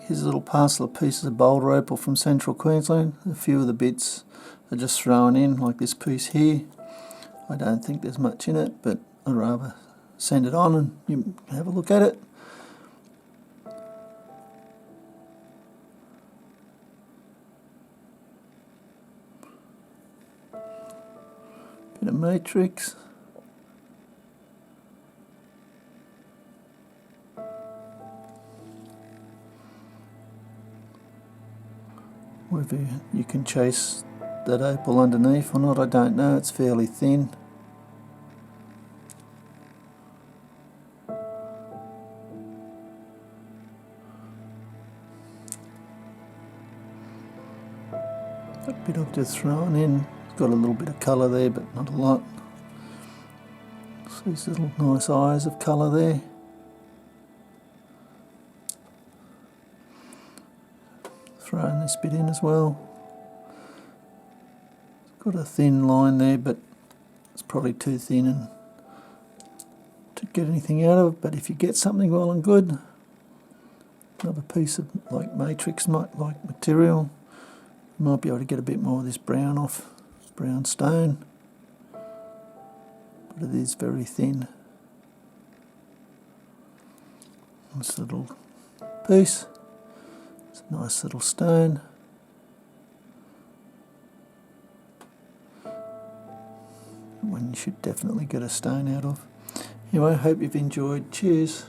Here's a little parcel of pieces of Boulder Opal from central Queensland. A few of the bits are just thrown in, like this piece here. I don't think there's much in it, but I'd rather send it on and you have a look at it. Bit of matrix. Whether you can chase that opal underneath or not, I don't know. It's fairly thin. That bit I've just thrown in. It's got a little bit of colour there, but not a lot. So these little nice eyes of colour there. Throwing this bit in as well. It's got a thin line there, but it's probably too thin and to get anything out of it. But if you get something well and good, another piece of like matrix like material, you might be able to get a bit more of this brown off, brown stone. But it is very thin. Nice little piece. It's a nice little stone. One you should definitely get a stone out of. Anyway, I hope you've enjoyed. Cheers.